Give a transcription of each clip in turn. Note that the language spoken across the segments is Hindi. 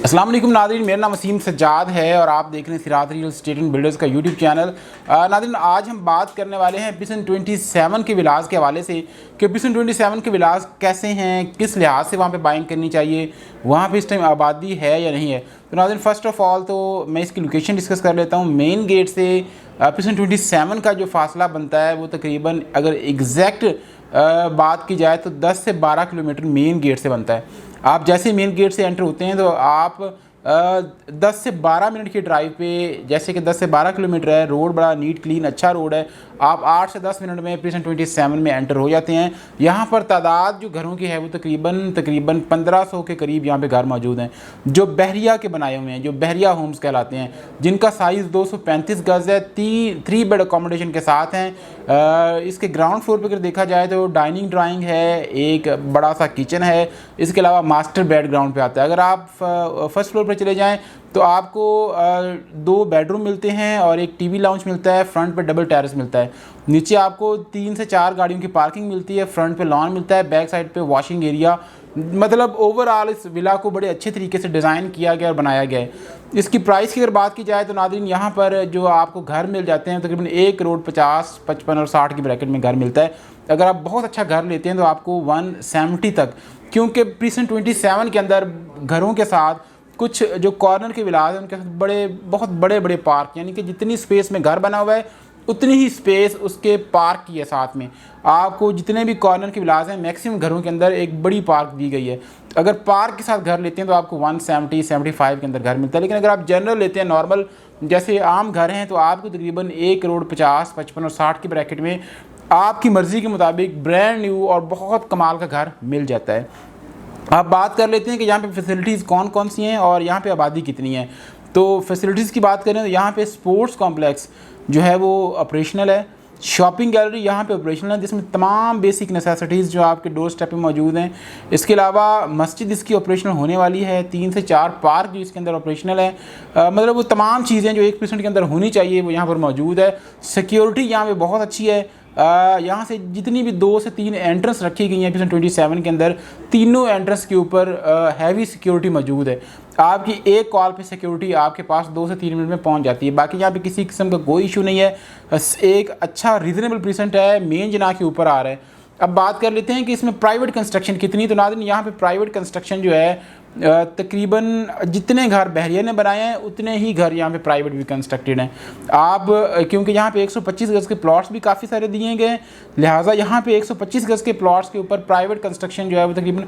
अस्सलाम वालेकुम नाज़रीन, मेरा नाम वसीम सज्जाद है और आप देख रहे हैं सिरात रियल एस्टेट एंड बिल्डर्स का यूट्यूब चैनल। नाज़रीन, आज हम बात करने वाले हैं पिसन 27 के विलास के हवाले से कि पिसन 27 के विलास कैसे हैं, किस लिहाज से वहाँ पे बाइंग करनी चाहिए, वहाँ पे इस टाइम आबादी है या नहीं है। तो नाज़रीन, फ़र्स्ट ऑफ़ ऑल तो मैं इसकी लोकेशन डिस्कस कर लेता हूँ। मेन गेट से पिसन 27 का जो फासला बनता है वो तकरीबन अगर एग्जैक्ट बात की जाए तो 10 से 12 किलोमीटर मेन गेट से बनता है। आप जैसे मेन गेट से एंटर होते हैं तो आप 10 से 12 मिनट की ड्राइव पे, जैसे कि 10 से 12 किलोमीटर है, रोड बड़ा नीट क्लीन अच्छा रोड है, आप 8 से 10 मिनट में पिसन 27 में एंटर हो जाते हैं। यहाँ पर तादाद जो घरों की है वो तकरीबन 1500 के करीब यहाँ पे घर मौजूद हैं जो बहरिया के बनाए हुए हैं, जो बहरिया होम्स कहलाते हैं, जिनका साइज़ 235 गज़ है, 3 बेड अकोमोडेशन के साथ हैं। इसके ग्राउंड फ्लोर पर अगर देखा जाए तो डाइनिंग ड्राइंग है, एक बड़ा सा किचन है, इसके अलावा मास्टर बेड ग्राउंड पे आता है। अगर आप फर्स्ट फ्लोर पर चले जाएं तो आपको 2 बेडरूम मिलते हैं और एक टीवी लाउंज मिलता है, फ्रंट पे डबल टेरेस मिलता है, नीचे आपको 3 से 4 गाड़ियों की पार्किंग मिलती है, फ्रंट पे लॉन मिलता है, बैक साइड पे वॉशिंग एरिया। मतलब ओवरऑल इस विला को बड़े अच्छे तरीके से डिज़ाइन किया गया और बनाया गया है। इसकी प्राइस की अगर बात की जाए तो नाज़रीन, यहाँ पर जो आपको घर मिल जाते हैं तकरीबन 1 करोड़ 50, 55 और 60 की ब्रैकेट में घर मिलता है। अगर आप बहुत अच्छा घर लेते हैं तो आपको 170 तक, क्योंकि पिसन 27 के अंदर घरों के साथ कुछ जो कॉर्नर के विलास हैं उनके साथ बहुत बड़े पार्क, यानी कि जितनी स्पेस में घर बना हुआ है उतनी ही स्पेस उसके पार्क की है। साथ में आपको जितने भी कॉर्नर के विलास हैं मैक्सिमम घरों के अंदर एक बड़ी पार्क दी गई है। अगर पार्क के साथ घर लेते हैं तो आपको 170-75 के अंदर घर मिलता है। लेकिन अगर आप जनरल लेते हैं, नॉर्मल जैसे आम घर हैं, तो आपको तकरीबन 1 करोड़ 50, 55 और 60 की ब्रैकेट में आपकी मर्ज़ी के मुताबिक ब्रांड न्यू और बहुत कमाल का घर मिल जाता है। आप बात कर लेते हैं कि यहाँ पे फैसिलिटीज़ कौन कौन सी हैं और यहाँ पे आबादी कितनी है। तो फैसिलिटीज़ की बात करें तो यहाँ पे स्पोर्ट्स कॉम्प्लेक्स जो है वो ऑपरेशनल है, शॉपिंग गैलरी यहाँ पे ऑपरेशनल है जिसमें तमाम बेसिक नेसेसिटीज़ जो आपके डोर स्टेप पे मौजूद हैं। इसके अलावा मस्जिद इसकी ऑपरेशनल होने वाली है, 3 से 4 पार्क जो इसके अंदर ऑपरेशनल है। मतलब वो तमाम चीज़ें जो 1% के अंदर होनी चाहिए वो यहाँ पर मौजूद है। सिक्योरिटी यहाँ पे बहुत अच्छी है। यहाँ से जितनी भी 2 से 3 एंट्रेंस रखी गई हैं पिसन 27 के अंदर, तीनों एंट्रेंस के ऊपर हैवी सिक्योरिटी मौजूद है। आपकी एक कॉल पे सिक्योरिटी आपके पास 2 से 3 मिनट में पहुँच जाती है। बाकी यहाँ पे किसी किस्म का कोई इशू नहीं है। एक अच्छा रीज़नेबल परसेंट है, मेन जना के ऊपर आ रहा है। अब बात कर लेते हैं कि इसमें प्राइवेट कंस्ट्रक्शन कितनी। तो नाज़रीन, यहाँ पे प्राइवेट कंस्ट्रक्शन जो है तकरीबन जितने घर बहरिया ने बनाए हैं उतने ही घर यहाँ पे प्राइवेट भी कंस्ट्रक्टेड हैं। आप क्योंकि यहाँ पे 125 गज़ के प्लॉट्स भी काफ़ी सारे दिए गए, लिहाजा यहाँ पे 125 गज़ के प्लॉट्स के ऊपर प्राइवेट कंस्ट्रक्शन जो है वो तकरीबन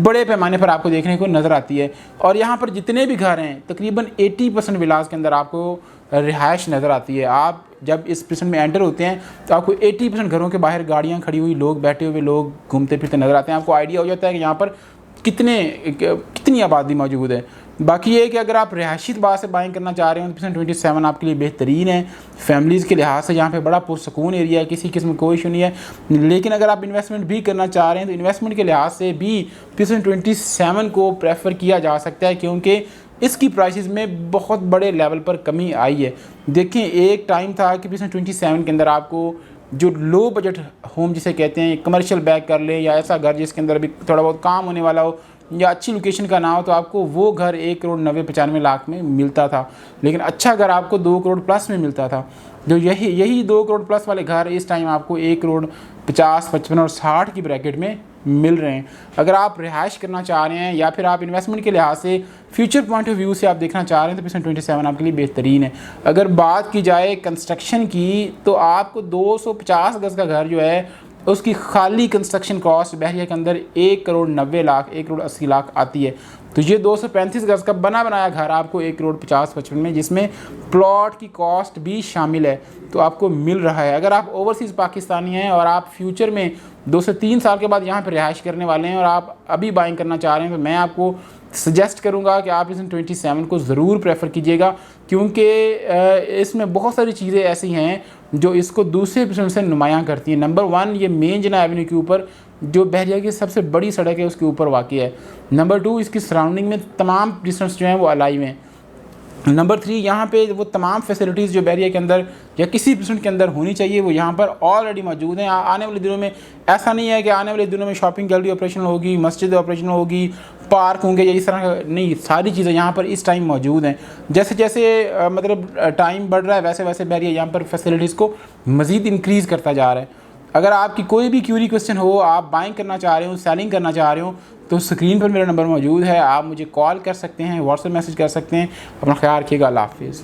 बड़े पैमाने पर आपको देखने को नज़र आती है। और यहाँ पर जितने भी घर हैं तकरीबन 80% विलास के अंदर आपको रिहाइश नज़र आती है। आप जब इस पिसन में एंटर होते हैं तो आपको 80% घरों के बाहर गाड़ियाँ खड़ी हुई, लोग बैठे हुए, लोग घूमते फिरते नज़र आते हैं। आपको आइडिया हो जाता है कि यहाँ पर कितनी आबादी मौजूद है। बाकी ये है कि अगर आप रिहायशी तबार से बाइंग करना चाह रहे हो तो पिसन 27 आपके लिए बेहतरीन है। फैमिलीज़ के लिहाज से यहाँ पे बड़ा पुरसकून एरिया है, किसी किस्म कोई इशू नहीं है। लेकिन अगर आप इन्वेस्टमेंट भी करना चाह रहे हैं तो इन्वेस्टमेंट के लिहाज से भी पिसन 27 को प्रेफर किया जा सकता है, क्योंकि इसकी प्राइसेस में बहुत बड़े लेवल पर कमी आई है। देखें, एक टाइम था कि पिसन 27 के अंदर आपको जो लो बजट होम जिसे कहते हैं, कमर्शियल बैग कर लें या ऐसा घर जिसके अंदर अभी थोड़ा बहुत काम होने वाला हो या अच्छी लोकेशन का ना हो, तो आपको वो घर 1 करोड़ 90-95 लाख में मिलता था। लेकिन अच्छा घर आपको 2 करोड़ प्लस में मिलता था। जो यही 2 करोड़ प्लस वाले घर इस टाइम आपको 1 करोड़ 50, 55 और 60 की ब्रैकेट में मिल रहे हैं। अगर आप रिहाइश करना चाह रहे हैं या फिर आप इन्वेस्टमेंट के लिहाज से फ्यूचर पॉइंट ऑफ व्यू से आप देखना चाह रहे हैं तो पिसन 27 आपके लिए बेहतरीन है। अगर बात की जाए कंस्ट्रक्शन की तो आपको 250 गज़ का घर जो है उसकी खाली कंस्ट्रक्शन कॉस्ट बहरिया के अंदर 1 करोड़ 90 लाख, 1 करोड़ 80 लाख आती है। तो ये 235 गज़ का बना बनाया घर आपको 1 करोड़ 50-55 में, जिसमें प्लॉट की कॉस्ट भी शामिल है, तो आपको मिल रहा है। अगर आप ओवरसीज़ पाकिस्तानी हैं और आप फ्यूचर में 2 से 3 साल के बाद यहाँ पर रिहाइश करने वाले हैं और आप अभी बाइंग करना चाह रहे हैं तो मैं आपको सजेस्ट करूँगा कि आप पिसन 27 को ज़रूर प्रेफर कीजिएगा, क्योंकि इसमें बहुत सारी चीज़ें ऐसी हैं जो इसको दूसरे पिसन से नुमायाँ करती हैं। नंबर 1, ये मेन जना एवेन्यू के ऊपर जो बहरिया की सबसे बड़ी सड़क है उसके ऊपर वाक़ई है। नंबर 2, इसकी सराउंडिंग में तमाम पिसन्स जो हैं वो अलाइव हैं। नंबर 3, यहाँ पे वो तमाम फैसिलिटीज़ जो बैरिया के अंदर या किसी रेस्टोरेंट के अंदर होनी चाहिए वो यहाँ पर ऑलरेडी मौजूद हैं। आने वाले दिनों में ऐसा नहीं है कि आने वाले दिनों में शॉपिंग गैलरी ऑपरेशनल होगी, मस्जिद ऑपरेशनल होगी, पार्क होंगे या इस तरह नहीं, सारी चीज़ें यहाँ पर इस टाइम मौजूद हैं। जैसे जैसे मतलब टाइम बढ़ रहा है वैसे वैसे बैरिया यहाँ पर फैसिलिटीज़ को मज़ीद इंक्रीज़ करता जा रहा है। अगर आपकी कोई भी क्यूरी क्वेश्चन हो, आप बाइंग करना चाह रहे हो, सेलिंग करना चाह रहे हो, तो स्क्रीन पर मेरा नंबर मौजूद है, आप मुझे कॉल कर सकते हैं, व्हाट्सएप मैसेज कर सकते हैं। अपना ख्याल रखिएगा। अल्लाह हाफिज़।